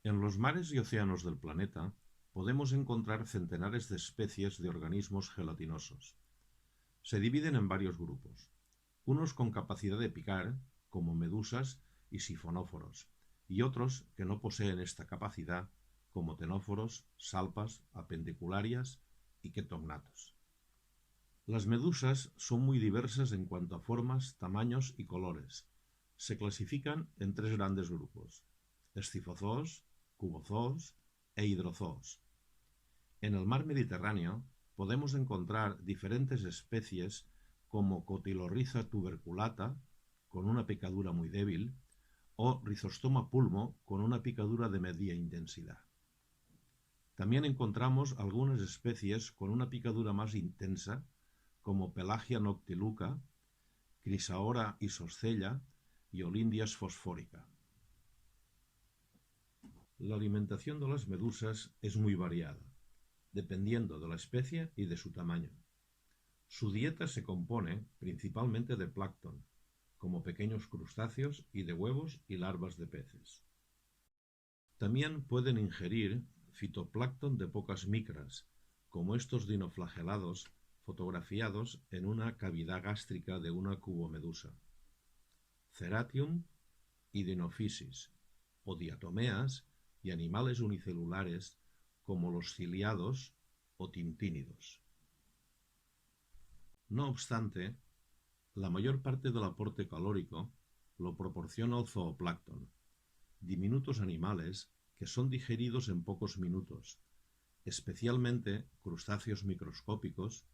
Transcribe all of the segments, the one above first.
En los mares y océanos del planeta podemos encontrar centenares de especies de organismos gelatinosos. Se dividen en varios grupos, unos con capacidad de picar, como medusas y sifonóforos, y otros que no poseen esta capacidad, como tenóforos, salpas, apendicularias y ketognatos. Las medusas son muy diversas en cuanto a formas, tamaños y colores. Se clasifican en tres grandes grupos: escifozoos, cubozoos e hidrozoos. En el mar Mediterráneo podemos encontrar diferentes especies como Cotyloryza tuberculata, con una picadura muy débil, o Rhizostoma pulmo, con una picadura de media intensidad. También encontramos algunas especies con una picadura más intensa, como Pelagia noctiluca, Chrysaora isoscella y Olindias fosforica. La alimentación de las medusas es muy variada, dependiendo de la especie y de su tamaño. Su dieta se compone principalmente de plancton, como pequeños crustáceos, y de huevos y larvas de peces. También pueden ingerir fitoplancton de pocas micras, como estos dinoflagelados fotografiados en una cavidad gástrica de una cubomedusa, Ceratium y Dinophysis, o diatomeas y animales unicelulares como los ciliados o tintínidos. No obstante, la mayor parte del aporte calórico lo proporciona el zooplancton, diminutos animales que son digeridos en pocos minutos, especialmente crustáceos microscópicos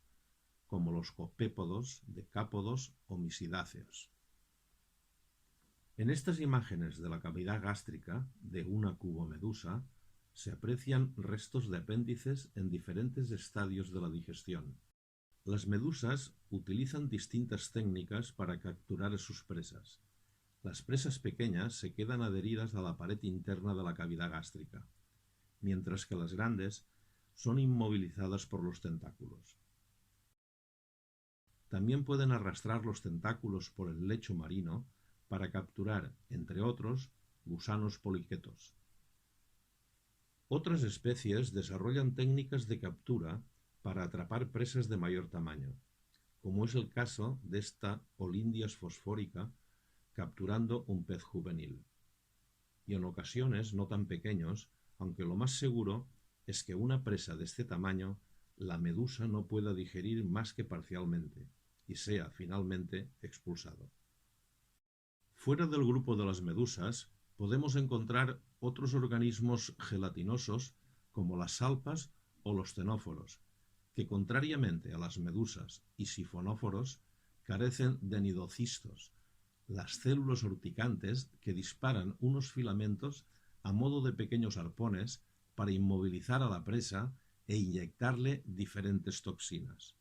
como los copépodos, decápodos o misidáceos. En estas imágenes de la cavidad gástrica de una cubomedusa se aprecian restos de apéndices en diferentes estadios de la digestión. Las medusas utilizan distintas técnicas para capturar a sus presas. Las presas pequeñas se quedan adheridas a la pared interna de la cavidad gástrica, mientras que las grandes son inmovilizadas por los tentáculos. También pueden arrastrar los tentáculos por el lecho marino para capturar, entre otros, gusanos poliquetos. Otras especies desarrollan técnicas de captura para atrapar presas de mayor tamaño, como es el caso de esta Olindias fosfórica capturando un pez juvenil. Y en ocasiones no tan pequeños, aunque lo más seguro es que una presa de este tamaño la medusa no pueda digerir más que parcialmente y sea finalmente expulsado. Fuera del grupo de las medusas podemos encontrar otros organismos gelatinosos como las salpas o los tenóforos, que contrariamente a las medusas y sifonóforos carecen de nidocistos, las células urticantes que disparan unos filamentos a modo de pequeños arpones para inmovilizar a la presa e inyectarle diferentes toxinas.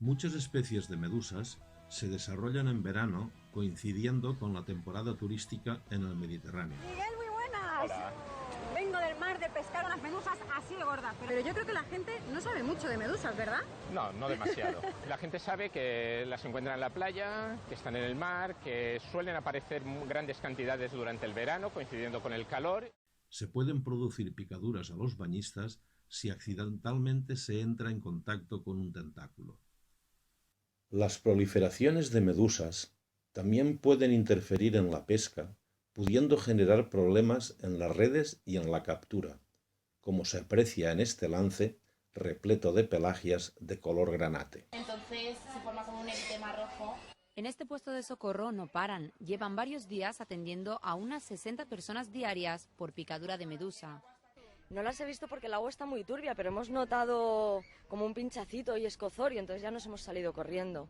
Muchas especies de medusas se desarrollan en verano coincidiendo con la temporada turística en el Mediterráneo. Miguel, muy buenas. Hola. Vengo del mar de pescar unas medusas así de gordas, pero yo creo que la gente no sabe mucho de medusas, ¿verdad? No, no demasiado. La gente sabe que las encuentran en la playa, que están en el mar, que suelen aparecer grandes cantidades durante el verano, coincidiendo con el calor. Se pueden producir picaduras a los bañistas si accidentalmente se entra en contacto con un tentáculo. Las proliferaciones de medusas también pueden interferir en la pesca, pudiendo generar problemas en las redes y en la captura, como se aprecia en este lance repleto de pelagias de color granate. Entonces se forma como un eritema rojo. En este puesto de socorro no paran, llevan varios días atendiendo a unas 60 personas diarias por picadura de medusa. No las he visto porque el agua está muy turbia, pero hemos notado como un pinchacito y escozor y entonces ya nos hemos salido corriendo.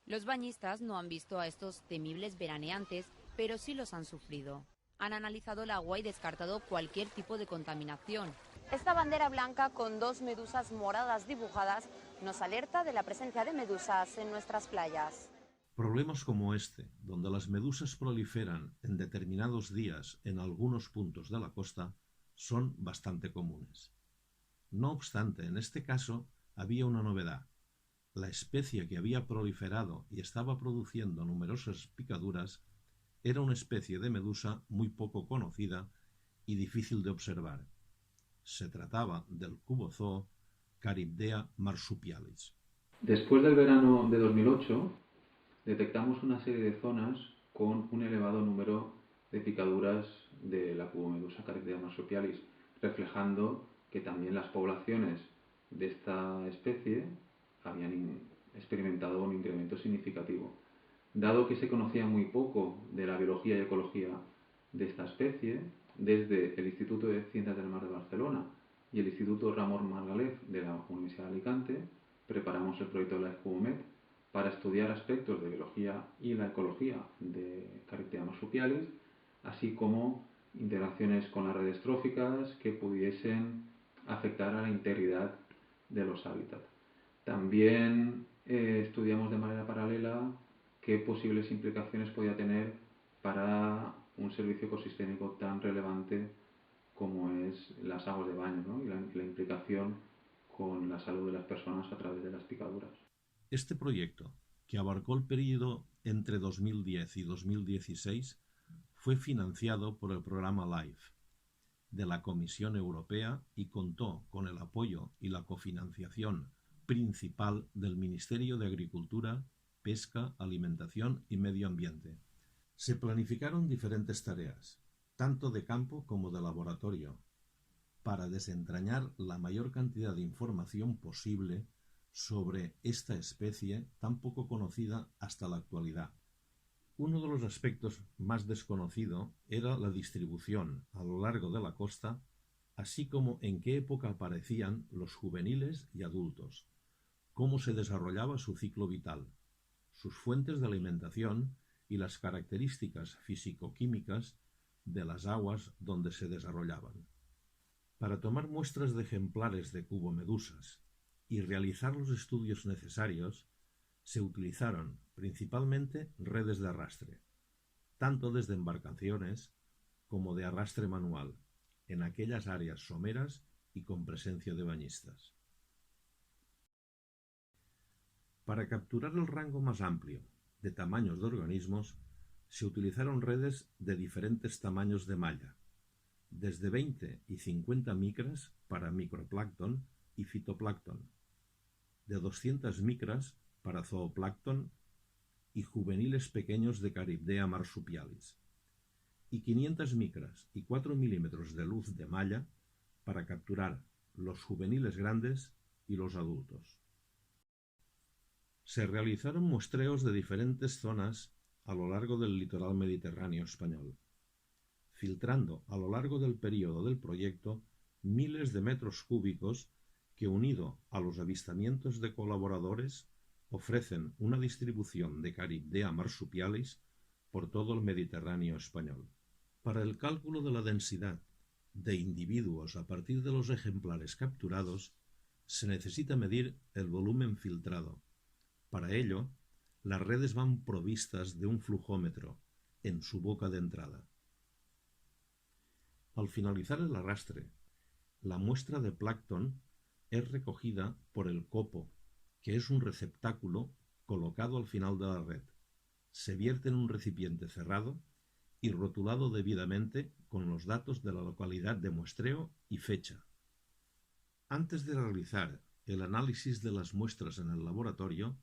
Los bañistas no han visto a estos temibles veraneantes, pero sí los han sufrido. Han analizado el agua y descartado cualquier tipo de contaminación. Esta bandera blanca con dos medusas moradas dibujadas nos alerta de la presencia de medusas en nuestras playas. Problemas como este, donde las medusas proliferan en determinados días en algunos puntos de la costa, son bastante comunes. No obstante, en este caso había una novedad. La especie que había proliferado y estaba produciendo numerosas picaduras era una especie de medusa muy poco conocida y difícil de observar. Se trataba del cubozoo Charybdea marsupialis. Después del verano de 2008, detectamos una serie de zonas con un elevado número de picaduras de la cubomedusa Charybdea marsupialis, reflejando que también las poblaciones de esta especie habían experimentado un incremento significativo. Dado que se conocía muy poco de la biología y ecología de esta especie, desde el Instituto de Ciencias del Mar de Barcelona y el Instituto Ramón Margalef de la Universidad de Alicante, preparamos el proyecto Life Cubomed para estudiar aspectos de biología y la ecología de Charybdea marsupialis, así como interacciones con las redes tróficas que pudiesen afectar a la integridad de los hábitats. También estudiamos de manera paralela qué posibles implicaciones podía tener para un servicio ecosistémico tan relevante como es las aguas de baño, ¿no? y la implicación con la salud de las personas a través de las picaduras. Este proyecto, que abarcó el periodo entre 2010 y 2016, fue financiado por el programa LIFE de la Comisión Europea y contó con el apoyo y la cofinanciación principal del Ministerio de Agricultura, Pesca, Alimentación y Medio Ambiente. Se planificaron diferentes tareas, tanto de campo como de laboratorio, para desentrañar la mayor cantidad de información posible sobre esta especie tan poco conocida hasta la actualidad. Uno de los aspectos más desconocido era la distribución a lo largo de la costa, así como en qué época aparecían los juveniles y adultos, cómo se desarrollaba su ciclo vital, sus fuentes de alimentación y las características físico-químicas de las aguas donde se desarrollaban. Para tomar muestras de ejemplares de cubomedusas y realizar los estudios necesarios, se utilizaron principalmente redes de arrastre, tanto desde embarcaciones como de arrastre manual, en aquellas áreas someras y con presencia de bañistas. Para capturar el rango más amplio de tamaños de organismos, se utilizaron redes de diferentes tamaños de malla, desde 20 y 50 micras para microplancton y fitoplancton, de 200 micras para zooplancton y juveniles pequeños de Charybdea marsupialis, y 500 micras y 4 milímetros de luz de malla para capturar los juveniles grandes y los adultos. Se realizaron muestreos de diferentes zonas a lo largo del litoral mediterráneo español, filtrando a lo largo del período del proyecto miles de metros cúbicos que, unido a los avistamientos de colaboradores, ofrecen una distribución de Charybdea marsupialis por todo el Mediterráneo español. Para el cálculo de la densidad de individuos a partir de los ejemplares capturados, se necesita medir el volumen filtrado. Para ello, las redes van provistas de un flujómetro en su boca de entrada. Al finalizar el arrastre, la muestra de plancton es recogida por el copo, que es un receptáculo colocado al final de la red. Se vierte en un recipiente cerrado y rotulado debidamente con los datos de la localidad de muestreo y fecha. Antes de realizar el análisis de las muestras en el laboratorio,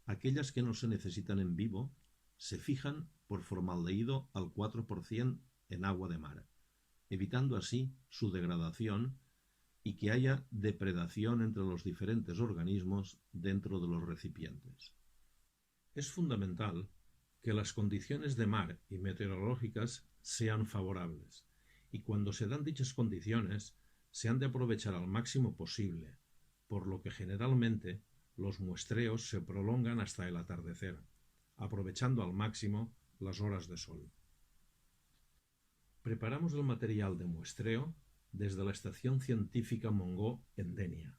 aquellas que no se necesitan en vivo se fijan por formaldehído al 4% en agua de mar, evitando así su degradación y que haya depredación entre los diferentes organismos dentro de los recipientes. Es fundamental que las condiciones de mar y meteorológicas sean favorables, y cuando se dan dichas condiciones se han de aprovechar al máximo posible, por lo que generalmente los muestreos se prolongan hasta el atardecer, aprovechando al máximo las horas de sol. Preparamos el material de muestreo desde la Estación Científica Montgó en Dénia,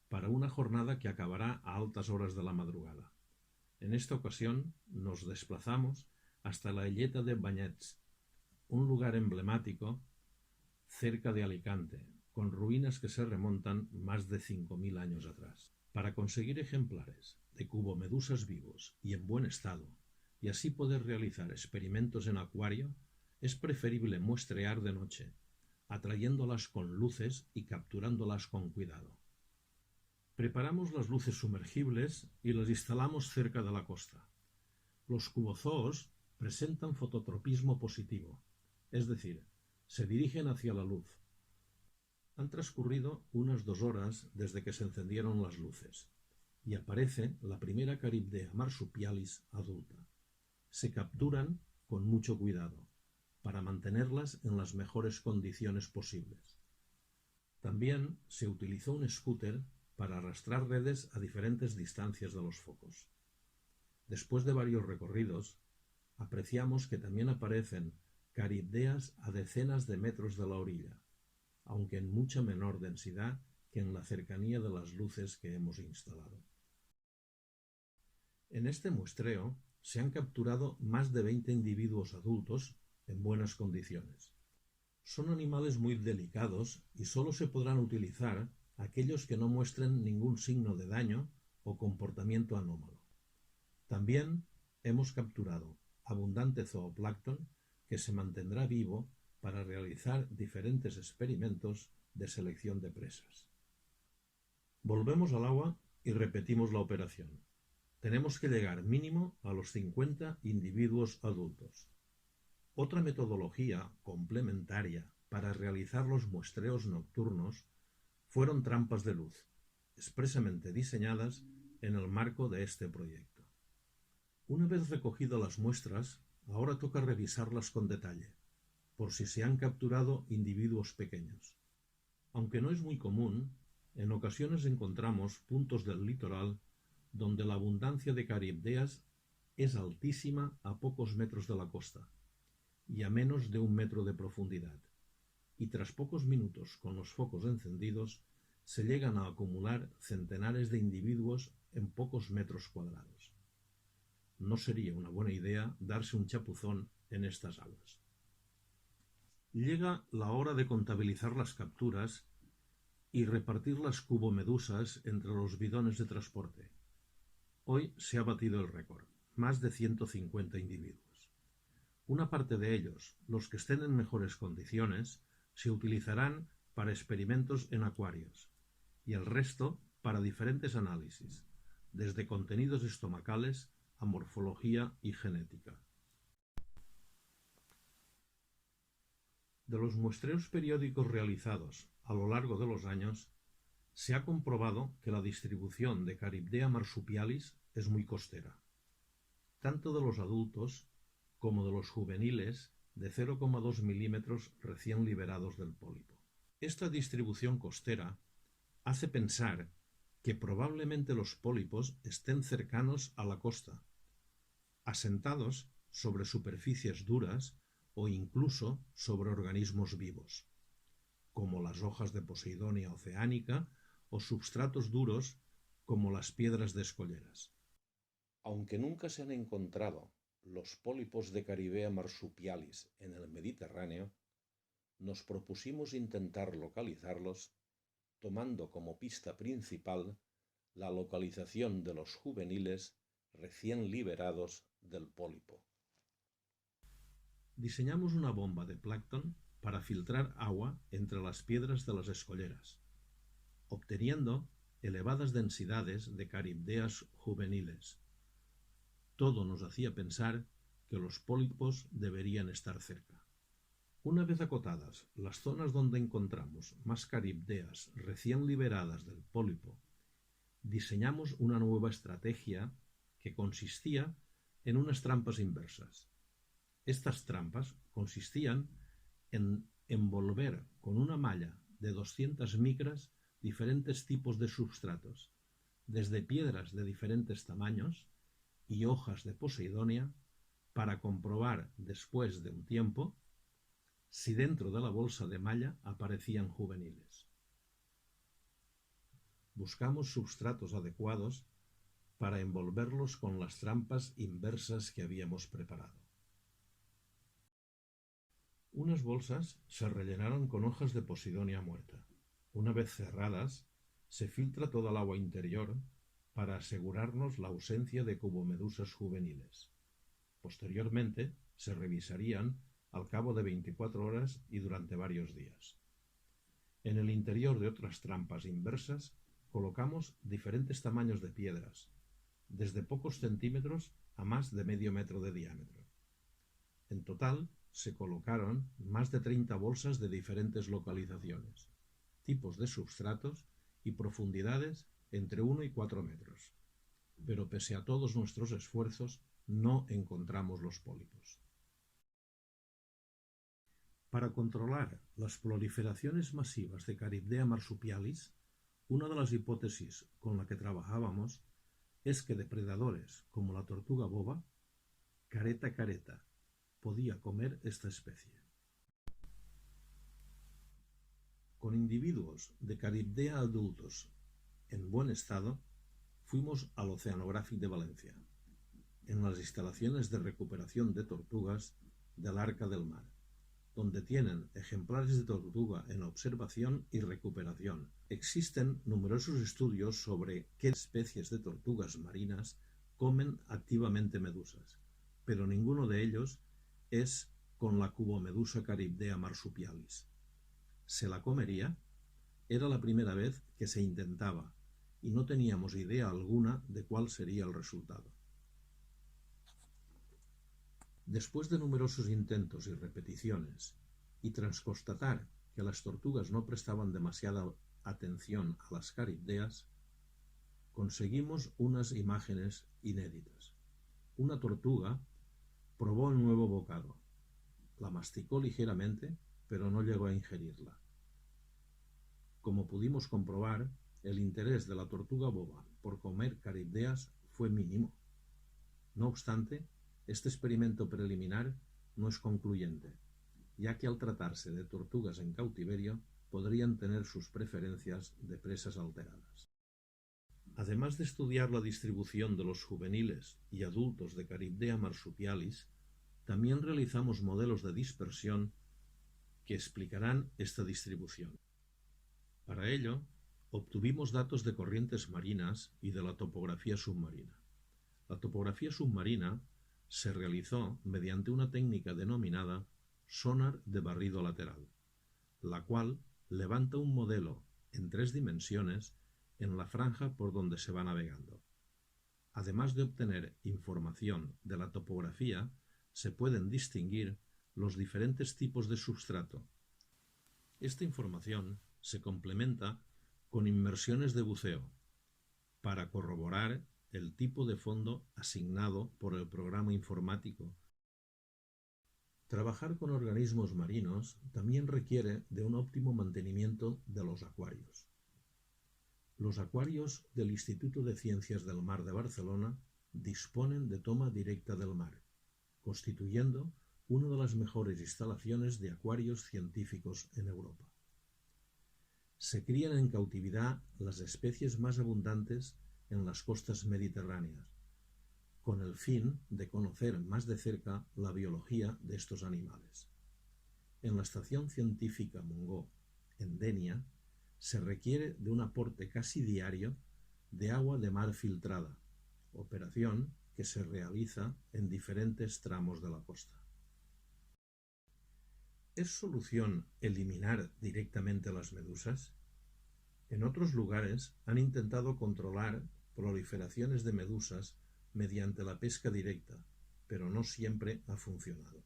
para una jornada que acabará a altas horas de la madrugada. En esta ocasión nos desplazamos hasta la Illeta de Banyets, un lugar emblemático cerca de Alicante, con ruinas que se remontan más de 5.000 años atrás. Para conseguir ejemplares de cubomedusas vivos y en buen estado, y así poder realizar experimentos en acuario, es preferible muestrear de noche, atrayéndolas con luces y capturándolas con cuidado. Preparamos las luces sumergibles y las instalamos cerca de la costa. Los cubozoos presentan fototropismo positivo, es decir, se dirigen hacia la luz. Han transcurrido unas 2 horas desde que se encendieron las luces y aparece la primera Charybdea marsupialis adulta. Se capturan con mucho cuidado para mantenerlas en las mejores condiciones posibles. También se utilizó un scooter para arrastrar redes a diferentes distancias de los focos. Después de varios recorridos, apreciamos que también aparecen Charybdeas a decenas de metros de la orilla, aunque en mucha menor densidad que en la cercanía de las luces que hemos instalado. En este muestreo se han capturado más de 20 individuos adultos en buenas condiciones. Son animales muy delicados y solo se podrán utilizar aquellos que no muestren ningún signo de daño o comportamiento anómalo. También hemos capturado abundante zooplancton que se mantendrá vivo para realizar diferentes experimentos de selección de presas. Volvemos al agua y repetimos la operación. Tenemos que llegar mínimo a los 50 individuos adultos. Otra metodología complementaria para realizar los muestreos nocturnos fueron trampas de luz, expresamente diseñadas en el marco de este proyecto. Una vez recogidas las muestras, ahora toca revisarlas con detalle, por si se han capturado individuos pequeños. Aunque no es muy común, en ocasiones encontramos puntos del litoral donde la abundancia de Charybdeas es altísima a pocos metros de la costa y a menos de 1 metro de profundidad, y tras pocos minutos con los focos encendidos se llegan a acumular centenares de individuos en pocos metros cuadrados. No sería una buena idea darse un chapuzón en estas aguas. Llega la hora de contabilizar las capturas y repartir las cubomedusas entre los bidones de transporte. Hoy se ha batido el récord, más de 150 individuos. Una parte de ellos, los que estén en mejores condiciones, se utilizarán para experimentos en acuarios y el resto para diferentes análisis, desde contenidos estomacales a morfología y genética. De los muestreos periódicos realizados a lo largo de los años, se ha comprobado que la distribución de Charybdea marsupialis es muy costera, tanto de los adultos como de los juveniles de 0,2 milímetros recién liberados del pólipo. Esta distribución costera hace pensar que probablemente los pólipos estén cercanos a la costa, asentados sobre superficies duras o incluso sobre organismos vivos, como las hojas de Posidonia oceánica o substratos duros como las piedras de escolleras. Aunque nunca se han encontrado los pólipos de Charybdea marsupialis en el Mediterráneo, nos propusimos intentar localizarlos tomando como pista principal la localización de los juveniles recién liberados del pólipo. Diseñamos una bomba de plancton para filtrar agua entre las piedras de las escolleras, obteniendo elevadas densidades de Charybdeas juveniles. Todo nos hacía pensar que los pólipos deberían estar cerca. Una vez acotadas las zonas donde encontramos más Charybdeas recién liberadas del pólipo, diseñamos una nueva estrategia que consistía en unas trampas inversas. Estas trampas consistían en envolver con una malla de 200 micras diferentes tipos de substratos, desde piedras de diferentes tamaños y hojas de Posidonia, para comprobar después de un tiempo si dentro de la bolsa de malla aparecían juveniles. Buscamos substratos adecuados para envolverlos con las trampas inversas que habíamos preparado. Unas bolsas se rellenaron con hojas de Posidonia muerta. Una vez cerradas, se filtra toda el agua interior para asegurarnos la ausencia de cubomedusas juveniles. Posteriormente, se revisarían al cabo de 24 horas y durante varios días. En el interior de otras trampas inversas colocamos diferentes tamaños de piedras, desde pocos centímetros a más de medio metro de diámetro. En total se colocaron más de 30 bolsas de diferentes localizaciones, tipos de substratos y profundidades entre 1 y 4 metros. Pero pese a todos nuestros esfuerzos, no encontramos los pólipos. Para controlar las proliferaciones masivas de Charybdea marsupialis, una de las hipótesis con la que trabajábamos es que depredadores como la tortuga boba, Caretta caretta, podía comer esta especie. Con individuos de Charybdea adultos en buen estado, fuimos al Oceanographic de Valencia, en las instalaciones de recuperación de tortugas del Arca del Mar, donde tienen ejemplares de tortuga en observación y recuperación. Existen numerosos estudios sobre qué especies de tortugas marinas comen activamente medusas, pero ninguno de ellos es con la cubomedusa Charybdea marsupialis. ¿Se la comería? Era la primera vez que se intentaba y no teníamos idea alguna de cuál sería el resultado. Después de numerosos intentos y repeticiones, y tras constatar que las tortugas no prestaban demasiada atención a las caribdeas, conseguimos unas imágenes inéditas. Una tortuga probó el nuevo bocado, la masticó ligeramente, pero no llegó a ingerirla. Como pudimos comprobar, el interés de la tortuga boba por comer caribdeas fue mínimo. No obstante, este experimento preliminar no es concluyente, ya que al tratarse de tortugas en cautiverio podrían tener sus preferencias de presas alteradas. Además de estudiar la distribución de los juveniles y adultos de Charybdea marsupialis, también realizamos modelos de dispersión que explicarán esta distribución. Para ello, obtuvimos datos de corrientes marinas y de la topografía submarina. La topografía submarina se realizó mediante una técnica denominada sonar de barrido lateral, la cual levanta un modelo en 3 dimensiones en la franja por donde se va navegando. Además de obtener información de la topografía, se pueden distinguir los diferentes tipos de substrato. Esta información se complementa con inmersiones de buceo para corroborar el tipo de fondo asignado por el programa informático. Trabajar con organismos marinos también requiere de un óptimo mantenimiento de los acuarios. Los acuarios del Instituto de Ciencias del Mar de Barcelona disponen de toma directa del mar, constituyendo una de las mejores instalaciones de acuarios científicos en Europa. Se crían en cautividad las especies más abundantes en las costas mediterráneas, con el fin de conocer más de cerca la biología de estos animales. En la Estación Científica Montgó, en Dénia, se requiere de un aporte casi diario de agua de mar filtrada, operación que se realiza en diferentes tramos de la costa. ¿Es solución eliminar directamente las medusas? En otros lugares han intentado controlar proliferaciones de medusas mediante la pesca directa, pero no siempre ha funcionado.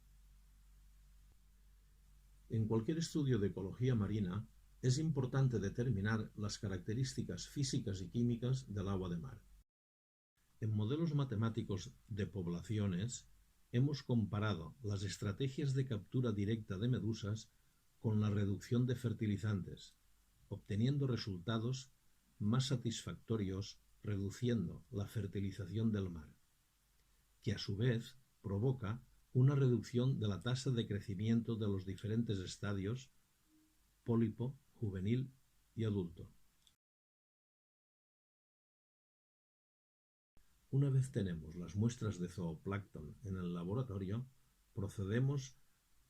En cualquier estudio de ecología marina es importante determinar las características físicas y químicas del agua de mar. En modelos matemáticos de poblaciones hemos comparado las estrategias de captura directa de medusas con la reducción de fertilizantes, obteniendo resultados más satisfactorios reduciendo la fertilización del mar, que a su vez provoca una reducción de la tasa de crecimiento de los diferentes estadios, pólipo, juvenil y adulto. Una vez tenemos las muestras de zooplancton en el laboratorio, procedemos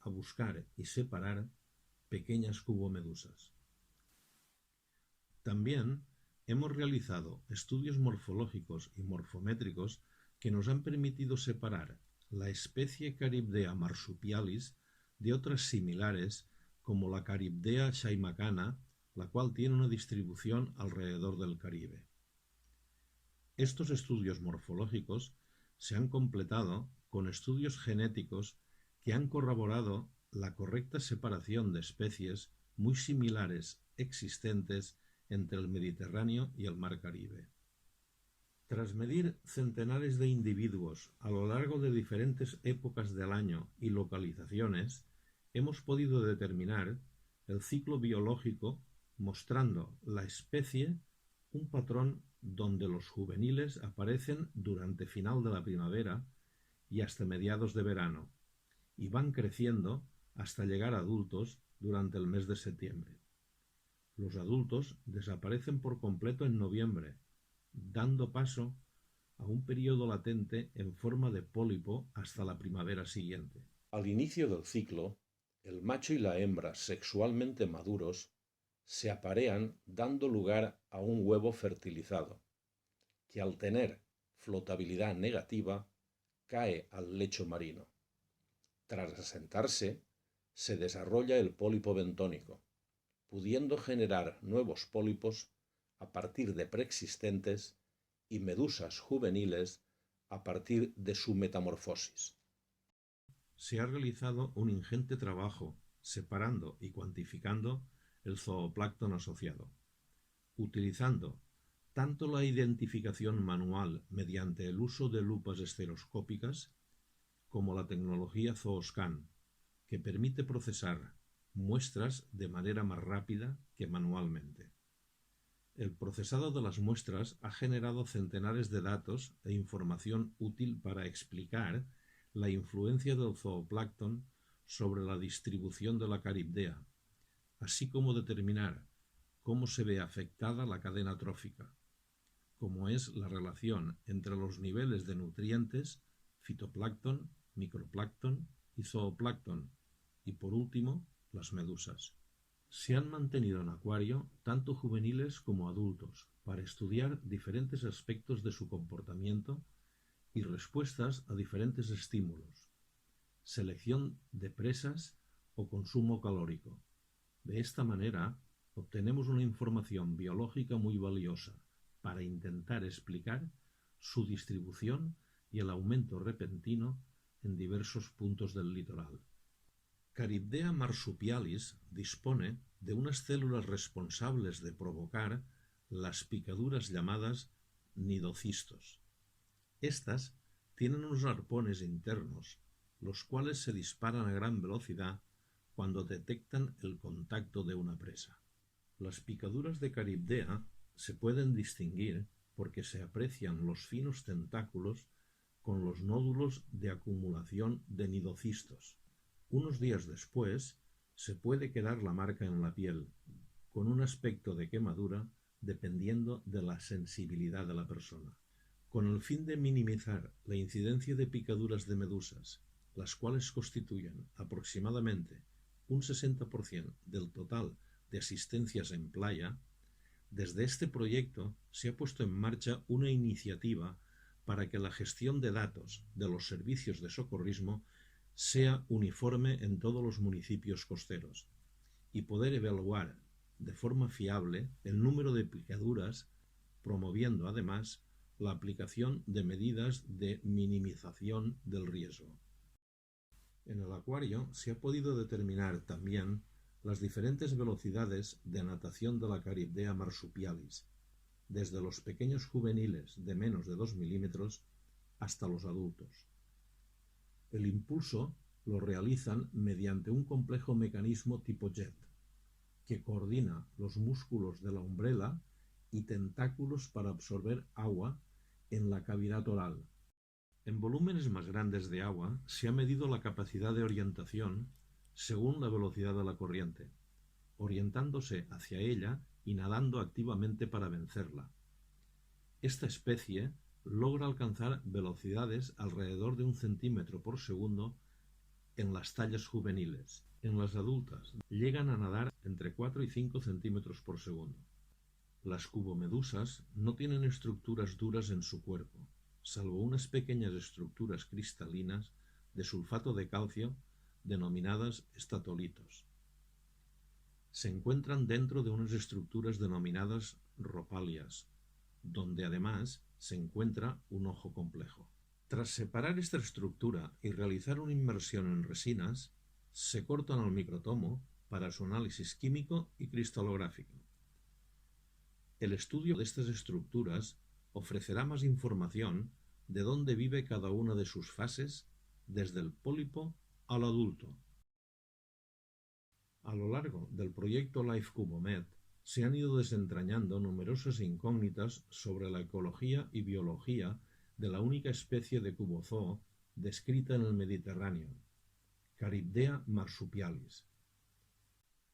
a buscar y separar pequeñas cubomedusas. También hemos realizado estudios morfológicos y morfométricos que nos han permitido separar la especie Charybdea marsupialis de otras similares como la Charybdea shaimacana la cual tiene una distribución alrededor del Caribe. Estos estudios morfológicos se han completado con estudios genéticos que han corroborado la correcta separación de especies muy similares existentes entre el Mediterráneo y el Mar Caribe. Tras medir centenares de individuos a lo largo de diferentes épocas del año y localizaciones, hemos podido determinar el ciclo biológico mostrando la especie un patrón donde los juveniles aparecen durante final de la primavera y hasta mediados de verano, y van creciendo hasta llegar a adultos durante el mes de septiembre. Los adultos desaparecen por completo en noviembre, dando paso a un periodo latente en forma de pólipo hasta la primavera siguiente. Al inicio del ciclo, el macho y la hembra sexualmente maduros se aparean dando lugar a un huevo fertilizado, que al tener flotabilidad negativa cae al lecho marino. Tras asentarse, se desarrolla el pólipo bentónico, pudiendo generar nuevos pólipos a partir de preexistentes y medusas juveniles a partir de su metamorfosis. Se ha realizado un ingente trabajo separando y cuantificando el zooplancton asociado, utilizando tanto la identificación manual mediante el uso de lupas estereoscópicas como la tecnología Zooscan, que permite procesar muestras de manera más rápida que manualmente. El procesado de las muestras ha generado centenares de datos e información útil para explicar la influencia del zooplancton sobre la distribución de la Caribdea, así como determinar cómo se ve afectada la cadena trófica, como es la relación entre los niveles de nutrientes, fitoplancton, microplancton y zooplancton, y por último, las medusas. Se han mantenido en acuario tanto juveniles como adultos para estudiar diferentes aspectos de su comportamiento y respuestas a diferentes estímulos, selección de presas o consumo calórico. De esta manera, obtenemos una información biológica muy valiosa para intentar explicar su distribución y el aumento repentino en diversos puntos del litoral. Caribdea marsupialis dispone de unas células responsables de provocar las picaduras llamadas nidocistos. Estas tienen unos arpones internos, los cuales se disparan a gran velocidad cuando detectan el contacto de una presa. Las picaduras de Caribdea se pueden distinguir porque se aprecian los finos tentáculos con los nódulos de acumulación de nidocistos. Unos días después, se puede quedar la marca en la piel, con un aspecto de quemadura dependiendo de la sensibilidad de la persona. Con el fin de minimizar la incidencia de picaduras de medusas, las cuales constituyen aproximadamente un 60% del total de asistencias en playa, desde este proyecto se ha puesto en marcha una iniciativa para que la gestión de datos de los servicios de socorrismo sea uniforme en todos los municipios costeros y poder evaluar de forma fiable el número de picaduras, promoviendo además la aplicación de medidas de minimización del riesgo. En el acuario se ha podido determinar también las diferentes velocidades de natación de la Caribdea marsupialis, desde los pequeños juveniles de menos de 2 milímetros hasta los adultos. El impulso lo realizan mediante un complejo mecanismo tipo jet, que coordina los músculos de la umbrela y tentáculos para absorber agua en la cavidad oral. En volúmenes más grandes de agua se ha medido la capacidad de orientación según la velocidad de la corriente, orientándose hacia ella y nadando activamente para vencerla. Esta especie logra alcanzar velocidades alrededor de 1 centímetro por segundo en las tallas juveniles. En las adultas llegan a nadar entre 4 y 5 centímetros por segundo. Las cubomedusas no tienen estructuras duras en su cuerpo, salvo unas pequeñas estructuras cristalinas de sulfato de calcio denominadas estatolitos. se encuentran dentro de unas estructuras denominadas ropalias, donde además se encuentra un ojo complejo. Tras separar esta estructura y realizar una inmersión en resinas, se cortan al microtomo para su análisis químico y cristalográfico. El estudio de estas estructuras ofrecerá más información de dónde vive cada una de sus fases, desde el pólipo al adulto. A lo largo del proyecto Life Cubomed se han ido desentrañando numerosas incógnitas sobre la ecología y biología de la única especie de cubozoo descrita en el Mediterráneo, Charybdea marsupialis.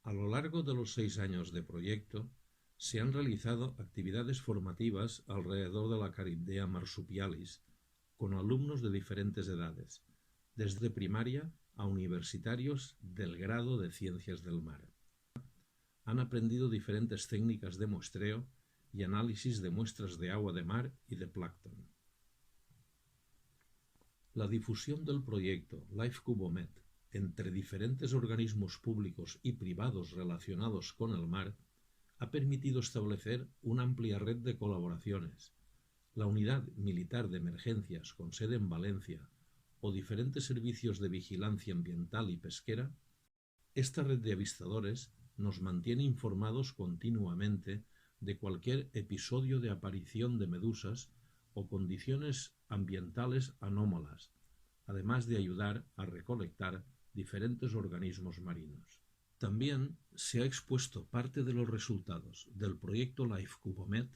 A lo largo de los 6 años de proyecto, se han realizado actividades formativas alrededor de la Charybdea marsupialis, con alumnos de diferentes edades, desde primaria a universitarios del grado de Ciencias del Mar. Han aprendido diferentes técnicas de muestreo y análisis de muestras de agua de mar y de plancton. La difusión del proyecto Life Cubomed entre diferentes organismos públicos y privados relacionados con el mar ha permitido establecer una amplia red de colaboraciones. La Unidad Militar de Emergencias con sede en Valencia o diferentes servicios de vigilancia ambiental y pesquera, esta red de avistadores nos mantiene informados continuamente de cualquier episodio de aparición de medusas o condiciones ambientales anómalas, además de ayudar a recolectar diferentes organismos marinos. También se ha expuesto parte de los resultados del proyecto Life Cubomed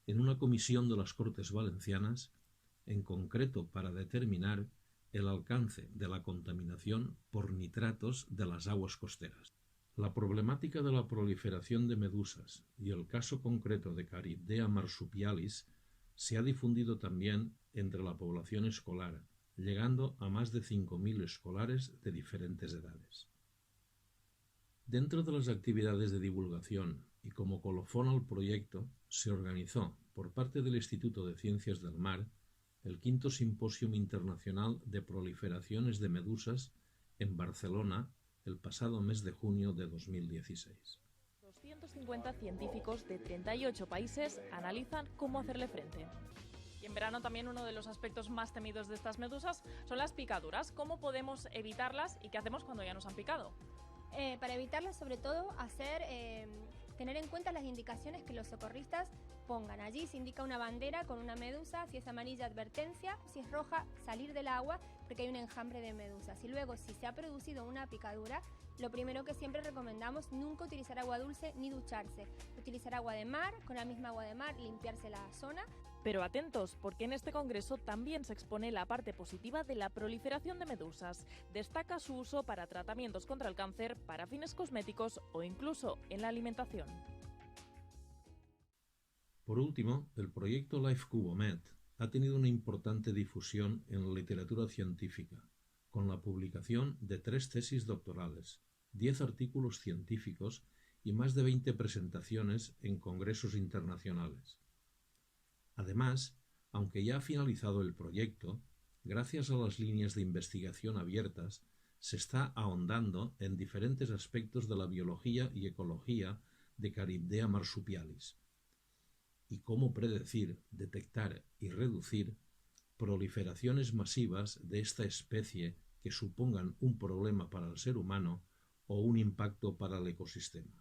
en una comisión de las Cortes Valencianas, en concreto para determinar el alcance de la contaminación por nitratos de las aguas costeras. La problemática de la proliferación de medusas y el caso concreto de Charybdea marsupialis se ha difundido también entre la población escolar, llegando a más de 5.000 escolares de diferentes edades. Dentro de las actividades de divulgación y como colofón al proyecto, se organizó, por parte del Instituto de Ciencias del Mar, el 5º Simposium Internacional de Proliferaciones de Medusas en Barcelona el pasado mes de junio de 2016. 250 científicos de 38 países analizan cómo hacerle frente. Y en verano también uno de los aspectos más temidos de estas medusas son las picaduras. ¿Cómo podemos evitarlas y qué hacemos cuando ya nos han picado? Para evitarlas, sobre todo, tener en cuenta las indicaciones que los socorristas pongan. Allí se indica una bandera con una medusa, si es amarilla, advertencia, si es roja, salir del agua porque hay un enjambre de medusas. Y luego, si se ha producido una picadura, lo primero que siempre recomendamos, nunca utilizar agua dulce ni ducharse. Utilizar agua de mar, con la misma agua de mar, limpiarse la zona. Pero atentos, porque en este congreso también se expone la parte positiva de la proliferación de medusas. Destaca su uso para tratamientos contra el cáncer, para fines cosméticos o incluso en la alimentación. Por último, el proyecto Life Cubomed ha tenido una importante difusión en la literatura científica, con la publicación de 3 tesis doctorales, 10 artículos científicos y más de 20 presentaciones en congresos internacionales. Además, aunque ya ha finalizado el proyecto, gracias a las líneas de investigación abiertas, se está ahondando en diferentes aspectos de la biología y ecología de Charybdea marsupialis y cómo predecir, detectar y reducir proliferaciones masivas de esta especie que supongan un problema para el ser humano o un impacto para el ecosistema.